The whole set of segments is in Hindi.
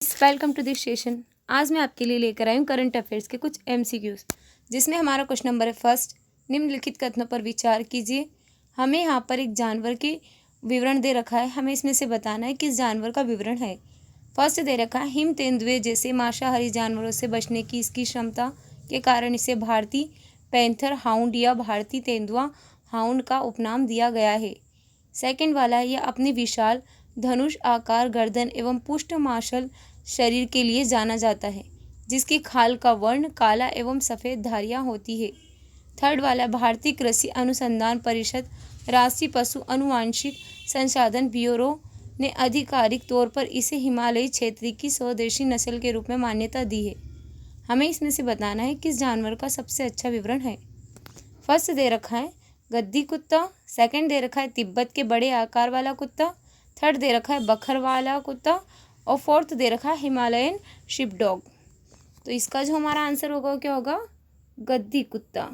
Welcome to this session. आज मैं आपके लिए लेकर आई हूँ करंट अफेयर्स के कुछ एमसीक्यूज, जिसमें हमारा क्वेश्चन नंबर है फर्स्ट। निम्नलिखित कथनों पर विचार कीजिए। हमें यहाँ पर एक जानवर के विवरण दे रखा है, हमें इसमें से बताना है किस जानवर का विवरण है। फर्स्ट दे रखा है, हिम तेंदुए जैसे मांसाहारी जानवरों से बचने की इसकी क्षमता के कारण इसे भारतीय पैंथर हाउंड या भारतीय तेंदुआ हाउंड का उपनाम दिया गया है। सेकंड वाला है, यह अपनी विशाल धनुष आकार गर्दन एवं पुष्ट मांसल शरीर के लिए जाना जाता है, जिसकी खाल का वर्ण काला एवं सफ़ेद धारियाँ होती है। थर्ड वाला, भारतीय कृषि अनुसंधान परिषद राष्ट्रीय पशु अनुवांशिक संसाधन ब्यूरो ने आधिकारिक तौर पर इसे हिमालयी क्षेत्र की स्वदेशी नस्ल के रूप में मान्यता दी है। हमें इसमें से बताना है किस जानवर का सबसे अच्छा विवरण है। फर्स्ट दे रखा है गद्दी कुत्ता, सेकंड दे रखा है तिब्बत के बड़े आकार वाला कुत्ता, थर्ड दे रखा है बखर वाला कुत्ता और फोर्थ दे रखा है हिमालयन शिप डॉग। तो इसका जो हमारा आंसर होगा क्या होगा, गद्दी कुत्ता।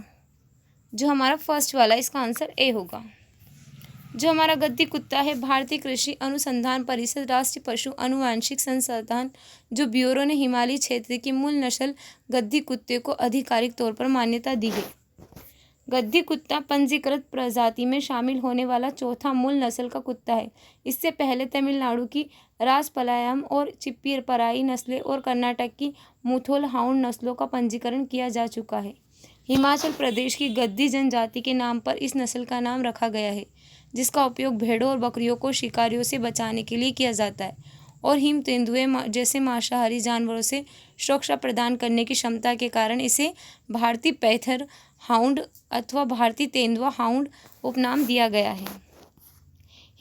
जो हमारा फर्स्ट वाला इसका आंसर ए होगा। जो हमारा गद्दी कुत्ता है, भारतीय कृषि अनुसंधान परिषद राष्ट्रीय पशु अनुवांशिक संसाधन जो ब्यूरो ने हिमालयी क्षेत्र की मूल नस्ल गद्दी कुत्ते को आधिकारिक तौर पर मान्यता दी है। गद्दी कुत्ता पंजीकृत प्रजाति में शामिल होने वाला चौथा मूल नस्ल का कुत्ता है। इससे पहले तमिलनाडु की राजपलायम और चिप्पीपराई नस्लें और कर्नाटक की मुथोल हाउंड नस्लों का पंजीकरण किया जा चुका है। हिमाचल प्रदेश की गद्दी जनजाति के नाम पर इस नस्ल का नाम रखा गया है, जिसका उपयोग भेड़ों और बकरियों को शिकारियों से बचाने के लिए किया जाता है और हिम तेंदुए जैसे मांसाहारी जानवरों से सुरक्षा प्रदान करने की क्षमता के कारण इसे भारतीय पैंथर हाउंड अथवा भारतीय तेंदुआ हाउंड उपनाम दिया गया है।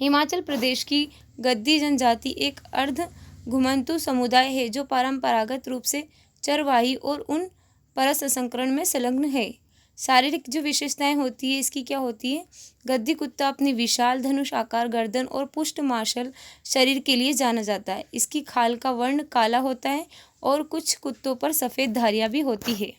हिमाचल प्रदेश की गद्दी जनजाति एक अर्ध घुमंतू समुदाय है जो परंपरागत रूप से चरवाही और उन परसंस्करण में संलग्न है। शारीरिक जो विशेषताएं होती है इसकी क्या होती है, गद्दी कुत्ता अपनी विशाल धनुष आकार गर्दन और पुष्ट मांसल शरीर के लिए जाना जाता है। इसकी खाल का वर्ण काला होता है और कुछ कुत्तों पर सफ़ेद धारियाँ भी होती है।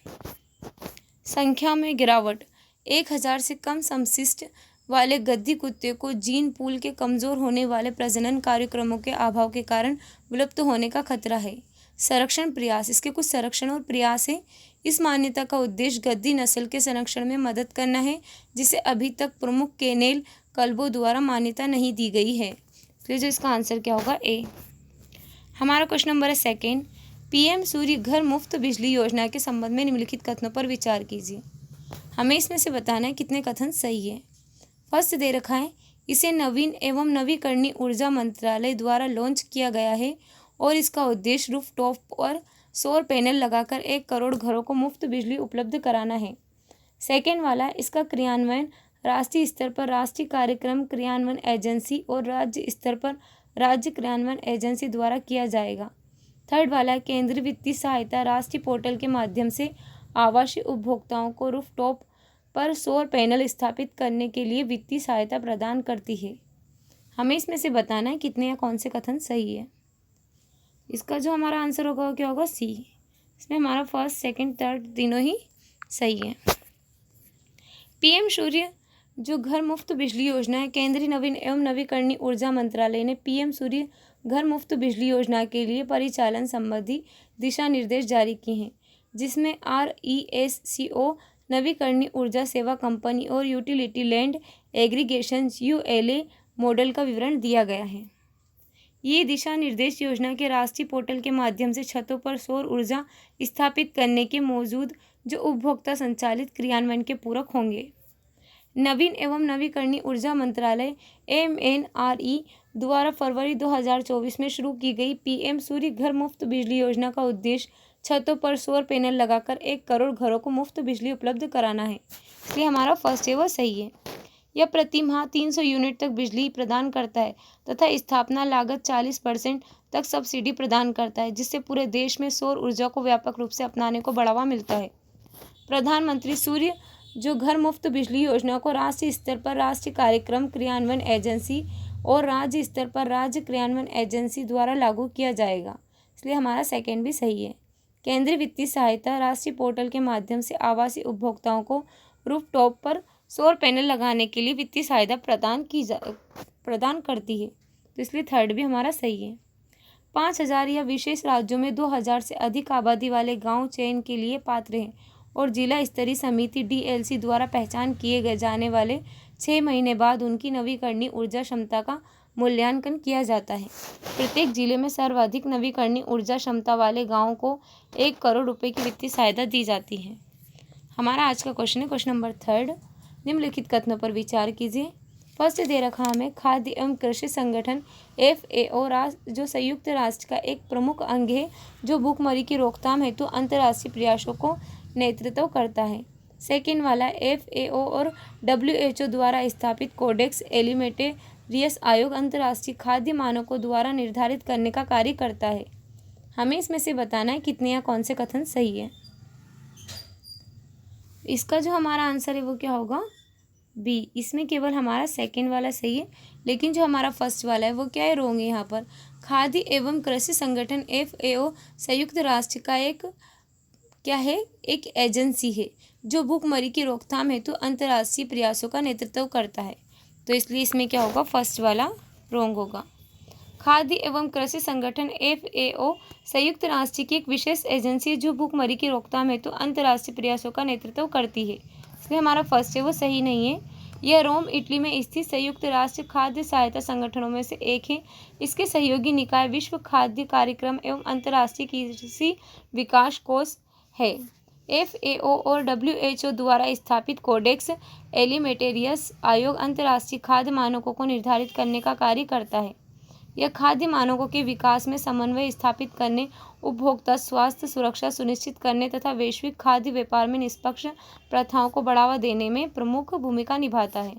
संख्या में गिरावट, 1000 से कम समशिष्ट वाले गद्दी कुत्ते को जीन पूल के कमज़ोर होने वाले प्रजनन कार्यक्रमों के अभाव के कारण विलुप्त होने का खतरा है। संरक्षण प्रयास, इसके कुछ संरक्षण और प्रयास हैं। इस मान्यता का उद्देश्य गद्दी नस्ल के संरक्षण में मदद करना है, जिसे अभी तक प्रमुख केनेल क्लबों द्वारा मान्यता नहीं दी गई है। फिर जो इसका आंसर क्या होगा, ए। हमारा क्वेश्चन नंबर है सेकेंड। पीएम सूर्य घर मुफ्त बिजली योजना के संबंध में निम्नलिखित कथनों पर विचार कीजिए। हमें इसमें से बताना है कितने कथन सही है। फर्स्ट दे रखा है, इसे नवीन एवं नवीकरणीय ऊर्जा मंत्रालय द्वारा लॉन्च किया गया है और इसका उद्देश्य रूफटॉप पर सौर पैनल लगाकर 1 करोड़ घरों को मुफ्त बिजली उपलब्ध कराना है। सेकेंड वाला, इसका क्रियान्वयन राष्ट्रीय स्तर पर राष्ट्रीय कार्यक्रम क्रियान्वयन एजेंसी और राज्य स्तर पर राज्य क्रियान्वयन एजेंसी द्वारा किया जाएगा। थर्ड वाला, केंद्रीय वित्तीय सहायता राष्ट्रीय पोर्टल के माध्यम से आवासीय उपभोक्ताओं को रूफटॉप पर सौर पैनल स्थापित करने के लिए वित्तीय सहायता प्रदान करती है। हमें इसमें से बताना है कितने या कौन से कथन सही है। इसका जो हमारा आंसर होगा वो क्या होगा, सी। इसमें हमारा फर्स्ट सेकंड थर्ड तीनों ही सही है। पीएम सूर्य जो घर मुफ्त बिजली योजना है, केंद्रीय नवीन एवं नवीकरणीय ऊर्जा मंत्रालय ने पीएम सूर्य घर मुफ्त बिजली योजना के लिए परिचालन संबंधी दिशा निर्देश जारी किए हैं, जिसमें RESCO नवीकरणीय ऊर्जा सेवा कंपनी और utility land aggregation ULA model का विवरण दिया गया है। ये दिशा निर्देश योजना के राष्ट्रीय पोर्टल के माध्यम से छतों पर सौर ऊर्जा स्थापित करने के मौजूद जो उपभोक्ता संचालित क्रियान्वयन के पूरक होंगे। नवीन एवं नवीकरणीय ऊर्जा मंत्रालय MNRE द्वारा फरवरी 2024 में शुरू की गई पीएम सूर्य घर मुफ्त बिजली योजना का उद्देश्य छतों पर सौर पैनल लगाकर 1 करोड़ घरों को मुफ्त बिजली उपलब्ध कराना है। इसलिए हमारा फर्स्ट है वो सही है। यह प्रति माह 300 यूनिट तक बिजली प्रदान करता है तथा स्थापना लागत 40% तक सब्सिडी प्रदान करता है, जिससे पूरे देश में सौर ऊर्जा को व्यापक रूप से अपनाने को बढ़ावा मिलता है। प्रधानमंत्री सूर्य जो घर मुफ्त बिजली योजना को राष्ट्रीय स्तर पर राष्ट्रीय कार्यक्रम क्रियान्वयन एजेंसी और राज्य स्तर पर राज्य क्रियान्वयन एजेंसी द्वारा लागू किया जाएगा। इसलिए हमारा सेकेंड भी सही है। केंद्रीय वित्तीय सहायता राष्ट्रीय पोर्टल के माध्यम से आवासीय उपभोक्ताओं को रूफटॉप पर सौर पैनल लगाने के लिए वित्तीय सहायता प्रदान करती है। तो इसलिए थर्ड भी हमारा सही है। 5,000 या विशेष राज्यों में 2,000 से अधिक आबादी वाले गांव चयन के लिए पात्र हैं और जिला स्तरीय समिति DLC द्वारा पहचान किए जाने वाले 6 महीने बाद उनकी नवीकरणीय ऊर्जा क्षमता का मूल्यांकन किया जाता है। प्रत्येक जिले में सर्वाधिक नवीकरणीय ऊर्जा क्षमता वाले गाँव को 1 करोड़ रुपये की वित्तीय सहायता दी जाती है। हमारा आज का क्वेश्चन है क्वेश्चन नंबर 3। निम्नलिखित कथनों पर विचार कीजिए। फर्स्ट दे रखा हमें खाद्य एवं कृषि संगठन FAO जो संयुक्त राष्ट्र का एक प्रमुख अंग है जो भूखमरी की रोकथाम हेतु अंतर्राष्ट्रीय प्रयासों को नेतृत्व करता है। सेकेंड वाला FAO और WHO द्वारा स्थापित कोडेक्स एलिमेंटेरियस आयोग अंतर्राष्ट्रीय खाद्य मानकों द्वारा निर्धारित करने का कार्य करता है। हमें इसमें से बताना है कितने या कौन से कथन सही है। इसका जो हमारा आंसर है वो क्या होगा? बी। इसमें केवल हमारा सेकंड वाला सही है, लेकिन जो हमारा फर्स्ट वाला है वो क्या है? रॉन्ग है। यहाँ पर खाद्य एवं कृषि संगठन FAO संयुक्त राष्ट्र का एक क्या है? एक एजेंसी है जो भूखमरी की रोकथाम हेतु अंतर्राष्ट्रीय प्रयासों का नेतृत्व करता है। तो इसलिए इसमें क्या होगा? फर्स्ट वाला रॉन्ग होगा। खाद्य एवं कृषि संगठन FAO संयुक्त राष्ट्र की एक विशेष एजेंसी है जो भूखमरी की रोकथाम हेतु अंतर्राष्ट्रीय प्रयासों का नेतृत्व करती है। इसलिए हमारा फर्स्ट है वो सही नहीं है। यह रोम इटली में स्थित संयुक्त राष्ट्र खाद्य सहायता संगठनों में से एक है। इसके सहयोगी निकाय विश्व खाद्य कार्यक्रम एवं अंतर्राष्ट्रीय कृषि विकास कोष है। FAO और WHO द्वारा स्थापित कोडेक्स एलिमेंटेरियस आयोग अंतर्राष्ट्रीय खाद्य मानकों को निर्धारित करने का कार्य करता है। यह खाद्य मानकों के विकास में समन्वय स्थापित करने, उपभोक्ता स्वास्थ्य सुरक्षा सुनिश्चित करने तथा वैश्विक खाद्य व्यापार में निष्पक्ष प्रथाओं को बढ़ावा देने में प्रमुख भूमिका निभाता है।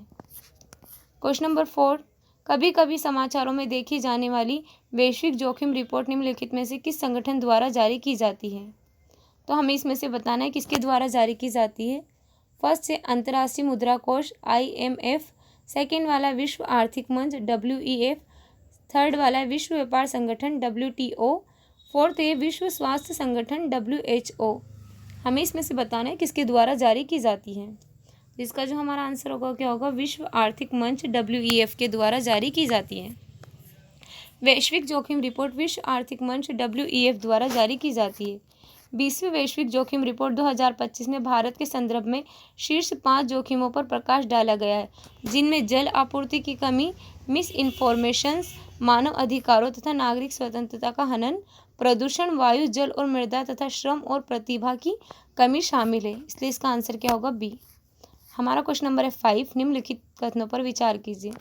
Question number 4। कभी कभी समाचारों में देखी जाने वाली वैश्विक जोखिम रिपोर्ट निम्नलिखित में से किस संगठन द्वारा जारी की जाती है? तो हमें इसमें से बताना है किसके द्वारा जारी की जाती है। फर्स्ट है अंतर्राष्ट्रीय मुद्रा कोष IMF, सेकेंड वाला विश्व आर्थिक मंच WEF, थर्ड वाला है विश्व व्यापार संगठन WTO, फोर्थ है विश्व स्वास्थ्य संगठन WHO। हमें इसमें से बताना है किसके द्वारा जारी की जाती है। इसका जो हमारा आंसर होगा क्या होगा? विश्व आर्थिक मंच WEF के द्वारा जारी की जाती है। वैश्विक जोखिम रिपोर्ट विश्व आर्थिक मंच WEF द्वारा जारी की जाती है। 20वीं वैश्विक जोखिम रिपोर्ट 2025 में भारत के संदर्भ में शीर्ष 5 जोखिमों पर प्रकाश डाला गया है, जिनमें जल आपूर्ति की कमी, मिस इन्फॉर्मेशंस, मानव अधिकारों तथा नागरिक स्वतंत्रता का हनन, प्रदूषण, वायु, जल और मृदा तथा श्रम और प्रतिभा की कमी शामिल है। इसलिए इसका आंसर क्या होगा? बी। हमारा क्वेश्चन नंबर है 5। निम्नलिखित कथनों पर विचार कीजिए।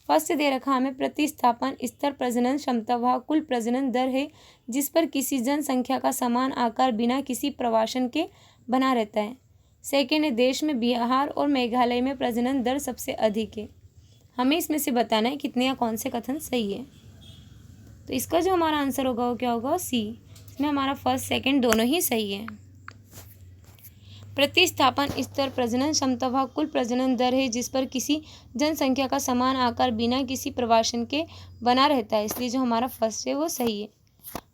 फर्स्ट दे रखा हमें प्रतिस्थापन स्तर प्रजनन क्षमता वह कुल प्रजनन दर है जिस पर किसी जनसंख्या का समान आकार बिना किसी प्रवासन के बना रहता है। सेकेंड है देश में बिहार और मेघालय में प्रजनन दर सबसे अधिक है। हमें इसमें से बताना है कितने या कौन से कथन सही है। तो इसका जो हमारा आंसर होगा वो क्या होगा? सी। इसमें हमारा फर्स्ट सेकेंड दोनों ही सही है। प्रतिस्थापन स्तर प्रजनन क्षमता वह कुल प्रजनन दर है जिस पर किसी जनसंख्या का समान आकार बिना किसी प्रवासन के बना रहता है। इसलिए जो हमारा फर्स्ट है वो सही है।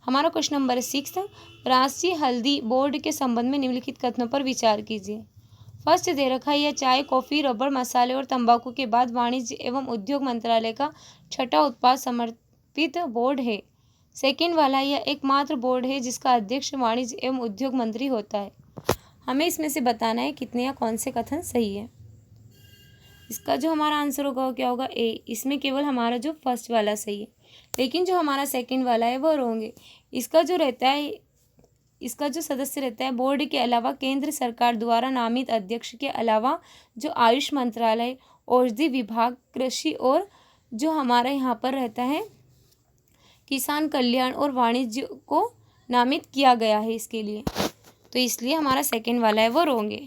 हमारा क्वेश्चन नंबर 6। राष्ट्रीय हल्दी बोर्ड के संबंध में निम्नलिखित कथनों पर विचार कीजिए। फर्स्ट दे रखा है यह चाय, कॉफ़ी, रबर, मसाले और तंबाकू के बाद वाणिज्य एवं उद्योग मंत्रालय का छठा उत्पाद समर्पित बोर्ड है। सेकेंड वाला यह एकमात्र बोर्ड है जिसका अध्यक्ष वाणिज्य एवं उद्योग मंत्री होता है। हमें इसमें से बताना है कितने या कौन से कथन सही है। इसका जो हमारा आंसर होगा वो क्या होगा? ए। इसमें केवल हमारा जो फर्स्ट वाला सही है, लेकिन जो हमारा सेकंड वाला है वो रॉन्ग है। इसका जो रहता है, इसका जो सदस्य रहता है बोर्ड के अलावा केंद्र सरकार द्वारा नामित अध्यक्ष के अलावा जो आयुष मंत्रालय, औषधि विभाग, कृषि और जो हमारा यहाँ पर रहता है किसान कल्याण और वाणिज्य को नामित किया गया है इसके लिए। तो इसलिए हमारा सेकंड वाला है वो रॉन्ग है।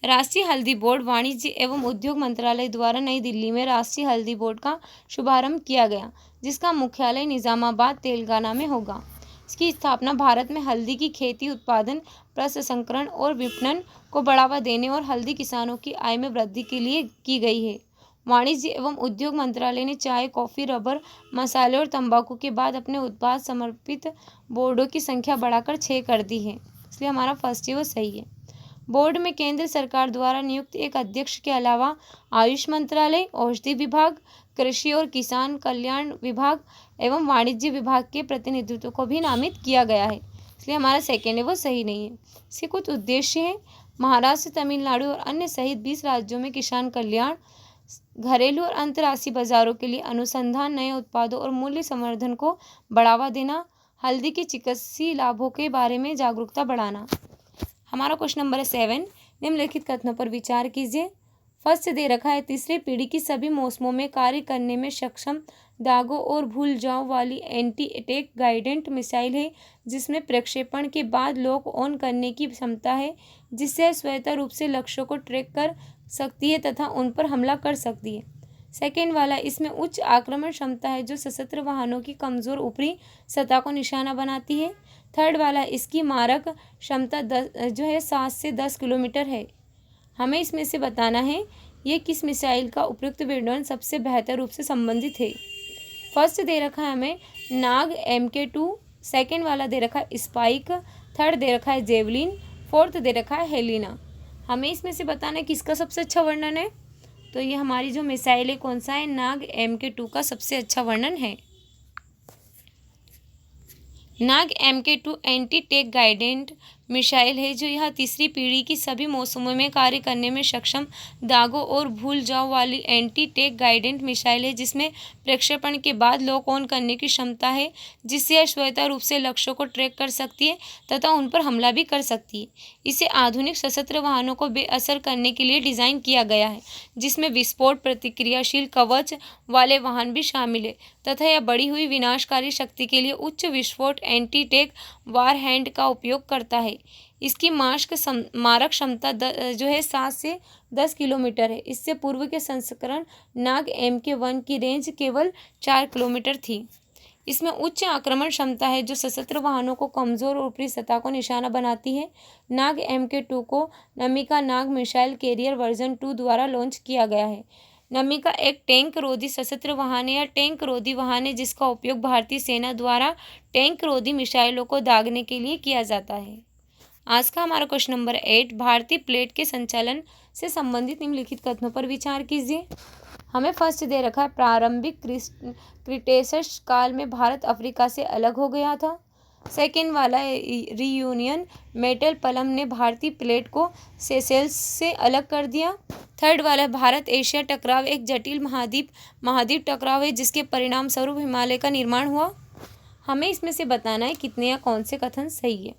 राष्ट्रीय हल्दी बोर्ड वाणिज्य एवं उद्योग मंत्रालय द्वारा नई दिल्ली में राष्ट्रीय हल्दी बोर्ड का शुभारंभ किया गया, जिसका मुख्यालय निजामाबाद तेलंगाना में होगा। इसकी स्थापना भारत में हल्दी की खेती, उत्पादन, प्रसंस्करण और विपणन को बढ़ावा देने और हल्दी किसानों की आय में वृद्धि के लिए की गई है। वाणिज्य एवं उद्योग मंत्रालय ने चाय, कॉफ़ी, रबर, मसाले और तंबाकू के बाद अपने उत्पाद समर्पित बोर्डों की संख्या बढ़ाकर 6 कर दी है। इसलिए हमारा फर्स्ट है वो सही है। बोर्ड में केंद्र सरकार द्वारा नियुक्त एक अध्यक्ष के अलावा आयुष मंत्रालय, औषधि विभाग, कृषि और किसान कल्याण विभाग एवं वाणिज्य विभाग के प्रतिनिधित्व को भी नामित किया गया है, इसलिए हमारा सेकेंड है वो सही नहीं है। इसके कुछ उद्देश्य हैं। महाराष्ट्र, तमिलनाडु और अन्य सहित 20 राज्यों में किसान कल्याण, घरेलू और अंतर्राष्ट्रीय बाजारों के लिए अनुसंधान, नए उत्पादों और मूल्य संवर्धन को बढ़ावा देना, हल्दी के चिकित्सीय लाभों के बारे में जागरूकता बढ़ाना। हमारा क्वेश्चन नंबर है 7। निम्नलिखित कथनों पर विचार कीजिए। फर्स्ट दे रखा है तीसरी पीढ़ी की सभी मौसमों में कार्य करने में सक्षम दागों और भूल जाओ वाली एंटी अटैक गाइडेंट मिसाइल है, जिसमें प्रक्षेपण के बाद लॉक ऑन करने की क्षमता है, जिससे स्वतंत्र रूप से लक्ष्यों को ट्रैक कर सकती है तथा उन पर हमला कर सकती है। सेकेंड वाला, इसमें उच्च आक्रमण क्षमता है जो सशस्त्र वाहनों की कमज़ोर ऊपरी सतह को निशाना बनाती है। थर्ड वाला, इसकी मारक क्षमता 7 से 10 किलोमीटर है। हमें इसमें से बताना है ये किस मिसाइल का उपयुक्त विवरण सबसे बेहतर रूप से संबंधित है। फर्स्ट दे रखा है हमें नाग MK2, सेकेंड वाला दे रखा है स्पाइक, थर्ड दे रखा है जेवलिन, फोर्थ दे रखा है हेलिना। हमें इसमें से बताना है किसका सबसे अच्छा वर्णन है। तो ये हमारी जो मिसाइल है कौन सा है, नाग MK2 का सबसे अच्छा वर्णन है। नाग MK2 एंटी टेक गाइडेंट मिसाइल है जो यह तीसरी पीढ़ी की सभी मौसमों में कार्य करने में सक्षम दागों और भूल जाओ वाली एंटी टेक गाइडेंट मिसाइल है, जिसमें प्रक्षेपण के बाद लॉक ऑन करने की क्षमता है, जिससे यह स्वतंत्र रूप से लक्ष्यों को ट्रैक कर सकती है तथा उन पर हमला भी कर सकती है। इसे आधुनिक सशस्त्र वाहनों को बेअसर करने के लिए डिज़ाइन किया गया है, जिसमें विस्फोट प्रतिक्रियाशील कवच वाले वाहन भी शामिल है तथा यह बढ़ी हुई विनाशकारी शक्ति के लिए उच्च विस्फोट एंटी टेक वारहेड का उपयोग करता है। इसकी मारक क्षमता 7 से 10 किलोमीटर है। इससे पूर्व के संस्करण नाग MK1 की रेंज केवल 4 किलोमीटर थी। इसमें उच्च आक्रमण क्षमता है जो सशस्त्र वाहनों को कमज़ोर और ऊपरी सतह को निशाना बनाती है। नाग MK2 को नमिका नाग मिसाइल कैरियर वर्जन 2 द्वारा लॉन्च किया गया है। नमिका एक टैंक रोधी सशस्त्र वाहन या टैंक रोधी वाहन है, जिसका उपयोग भारतीय सेना द्वारा टैंक रोधी मिसाइलों को दागने के लिए किया जाता है। आज का हमारा क्वेश्चन नंबर 8, भारतीय प्लेट के संचालन से संबंधित निम्नलिखित कथनों पर विचार कीजिए। हमें फर्स्ट दे रखा है प्रारंभिक क्रिटेशस काल में भारत अफ्रीका से अलग हो गया था। सेकेंड वाला रियूनियन मेटल पलम ने भारतीय प्लेट को सेशेल्स से अलग कर दिया। थर्ड वाला भारत एशिया टकराव एक जटिल महाद्वीप टकराव है, जिसके परिणाम स्वरूप हिमालय का निर्माण हुआ। हमें इसमें से बताना है कितने या कौन से कथन सही है।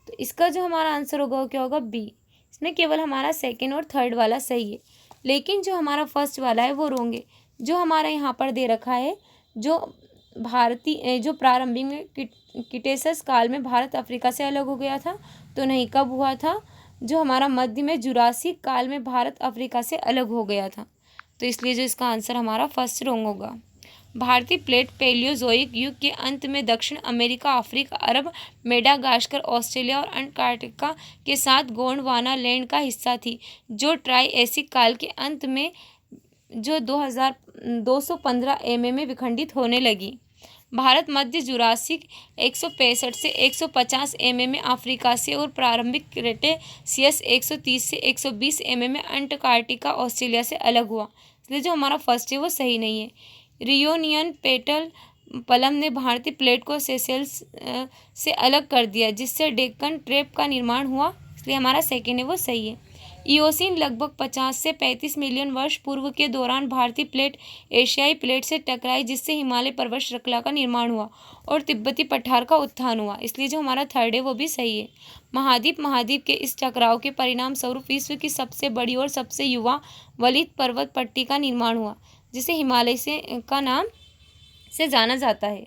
तो इसका जो हमारा आंसर होगा वो क्या होगा, बी। इसमें केवल हमारा सेकेंड और थर्ड वाला सही है, लेकिन जो हमारा फर्स्ट वाला है वो रॉन्ग है। जो हमारा यहाँ पर दे रखा है जो प्रारंभिक में क्रिटेशस काल में भारत अफ्रीका से अलग हो गया था, तो नहीं, कब हुआ था, जो हमारा मध्य में जुरासिक काल में भारत अफ्रीका से अलग हो गया था। तो इसलिए जो इसका आंसर हमारा फर्स्ट रॉन्ग होगा। भारतीय प्लेट पैलियोजोइक युग के अंत में दक्षिण अमेरिका, अफ्रीका, अरब, मेडागास्कर, ऑस्ट्रेलिया और अंटार्कटिका के साथ गोंडवाना लैंड का हिस्सा थी, जो ट्राइएसिक काल के अंत में जो 2215 mm में विखंडित होने लगी। भारत मध्य जुरासिक 165 से 150 mm में अफ्रीका से और प्रारंभिक क्रेटेशियस 130 से 120 mm में अंटार्कटिका, ऑस्ट्रेलिया से अलग हुआ। इसलिए जो हमारा फर्स्ट है वो सही नहीं है। रियूनियन पेटल पलम ने भारतीय प्लेट को सेशेल्स से अलग कर दिया, जिससे डेक्कन ट्रैप का निर्माण हुआ। इसलिए हमारा सेकेंड है वो सही है। इयोसीन लगभग 50 से 35 मिलियन वर्ष पूर्व के दौरान भारतीय प्लेट एशियाई प्लेट से टकराई, जिससे हिमालय पर्वत श्रृंखला का निर्माण हुआ और तिब्बती पठार का उत्थान हुआ। इसलिए जो हमारा थर्ड है वो भी सही है। महाद्वीप के इस टकराव के परिणाम स्वरूप विश्व की सबसे बड़ी और सबसे युवा वलित पर्वत पट्टी का निर्माण हुआ, जिसे हिमालय का नाम से जाना जाता है।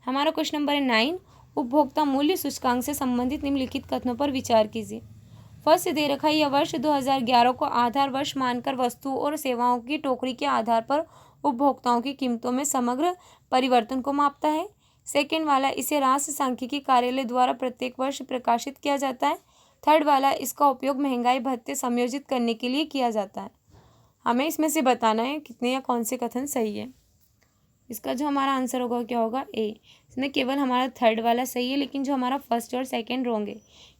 हमारा क्वेश्चन नंबर है 9, उपभोक्ता मूल्य सूचकांक से संबंधित निम्नलिखित कथनों पर विचार कीजिए। फर्स्ट दे रखा है, यह वर्ष 2011 को आधार वर्ष मानकर वस्तुओं और सेवाओं की टोकरी के आधार पर उपभोक्ताओं की कीमतों में समग्र परिवर्तन को मापता है। सेकेंड वाला, इसे राष्ट्रीय सांख्यिकी कार्यालय द्वारा प्रत्येक वर्ष प्रकाशित किया जाता है। थर्ड वाला, इसका उपयोग महंगाई भत्ते समायोजित करने के लिए किया जाता है। हमें इसमें से बताना है कितने या कौन से कथन सही है। इसका जो हमारा आंसर होगा क्या होगा, ए। इसमें केवल हमारा थर्ड वाला सही है, लेकिन जो हमारा फर्स्ट और सेकंड रॉन्ग है।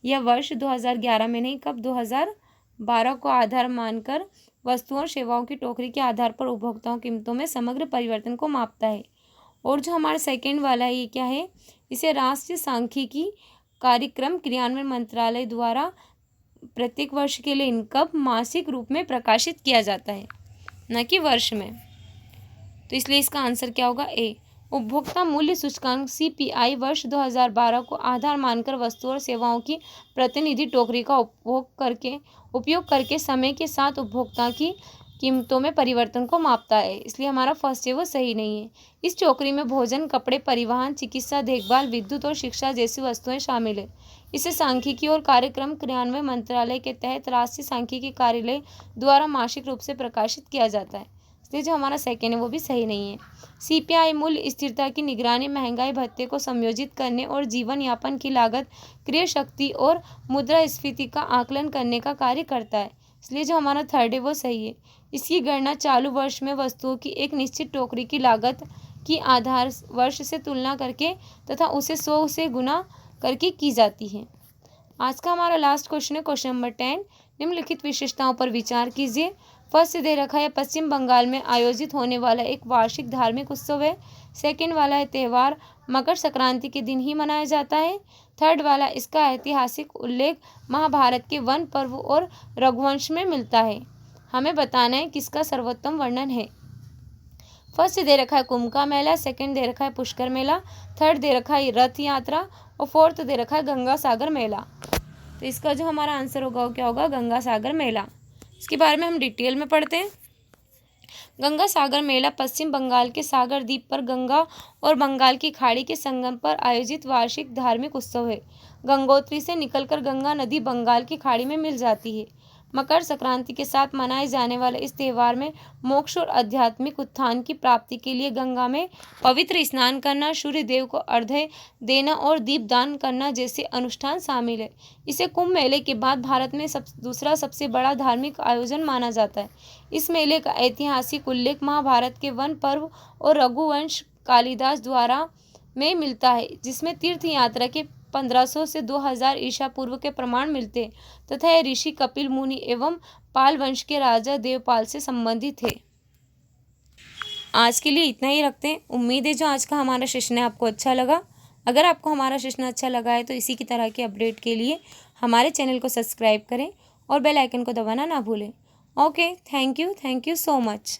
यह वर्ष 2011 में नहीं, कब, 2012 को आधार मानकर वस्तुओं और सेवाओं की टोकरी के आधार पर उपभोक्ताओं कीमतों में समग्र परिवर्तन को मापता है। और जो हमारा सेकेंड वाला है ये क्या है, इसे राष्ट्रीय सांख्यिकी कार्यक्रम क्रियान्वयन मंत्रालय द्वारा प्रत्येक वर्ष के लिए इनकम मासिक रूप में प्रकाशित किया जाता है, न कि वर्ष में। तो इसलिए इसका आंसर क्या होगा, ए। उपभोक्ता मूल्य सूचकांक CPI वर्ष 2012 को आधार मानकर वस्तुओं और सेवाओं की प्रतिनिधि टोकरी का उपयोग करके समय के साथ उपभोक्ता की कीमतों में परिवर्तन को मापता है। इसलिए हमारा फर्स्ट है वो सही नहीं है। इस टोकरी में भोजन, कपड़े, परिवहन, चिकित्सा देखभाल, विद्युत और शिक्षा जैसी वस्तुएं शामिल है। इसे सांख्यिकी और कार्यक्रम क्रियान्वयन मंत्रालय के तहत राष्ट्रीय सांख्यिकी कार्यालय द्वारा मासिक रूप से प्रकाशित किया जाता है। इसलिए जो हमारा सेकेंड है वो भी सही नहीं है। CPI मूल्य स्थिरता की निगरानी, महंगाई भत्ते को समायोजित करने और जीवन यापन की लागत, क्रय शक्ति और मुद्रास्फीति का आकलन करने का कार्य करता है। इसलिए जो हमारा थर्ड है वो सही है। इसकी गणना चालू वर्ष में वस्तुओं की एक निश्चित टोकरी की लागत की आधार वर्ष से तुलना करके तथा उसे 100 से गुना करके की जाती है। आज का हमारा लास्ट क्वेश्चन है क्वेश्चन नंबर 10। निम्नलिखित विशेषताओं पर विचार कीजिए। फर्स्ट दे रखा है पश्चिम बंगाल में आयोजित होने वाला एक वार्षिक धार्मिक उत्सव है। सेकंड वाला है त्यौहार मकर संक्रांति के दिन ही मनाया जाता है। थर्ड वाला इसका ऐतिहासिक उल्लेख महाभारत के वन पर्व और रघुवंश में मिलता है। हमें बताना है किसका सर्वोत्तम वर्णन है। फर्स्ट दे रखा है कुंभ का मेला, सेकंड दे रखा है पुष्कर मेला, थर्ड दे रखा है रथ यात्रा और फोर्थ दे रखा है गंगा सागर मेला। तो इसका जो हमारा आंसर होगा वो क्या होगा, गंगा सागर मेला। इसके बारे में हम डिटेल में पढ़ते हैं। गंगा सागर मेला पश्चिम बंगाल के सागर द्वीप पर गंगा और बंगाल की खाड़ी के संगम पर आयोजित वार्षिक धार्मिक उत्सव है। गंगोत्री से निकलकर गंगा नदी बंगाल की खाड़ी में मिल जाती है। मकर संक्रांति के साथ मनाए जाने वाले इस त्यौहार में मोक्ष और आध्यात्मिक उत्थान की प्राप्ति के लिए गंगा में पवित्र स्नान करना, सूर्य देव को अर्घ्य देना और दीपदान करना जैसे अनुष्ठान शामिल है। इसे कुंभ मेले के बाद भारत में दूसरा सबसे बड़ा धार्मिक आयोजन माना जाता है। इस मेले का ऐतिहासिक उल्लेख महाभारत के वन पर्व और रघुवंश कालिदास द्वारा में मिलता है, जिसमें तीर्थ यात्रा के 1500 से 2000 ईसा पूर्व के प्रमाण मिलते तथा यह ऋषि कपिल मुनि एवं पाल वंश के राजा देवपाल से संबंधित है। आज के लिए इतना ही रखते हैं। उम्मीद है जो आज का हमारा सेशन है आपको अच्छा लगा। अगर आपको हमारा सेशन अच्छा लगा है तो इसी की तरह के अपडेट के लिए हमारे चैनल को सब्सक्राइब करें और बेल आइकन को दबाना ना भूलें। Okay, thank you so much.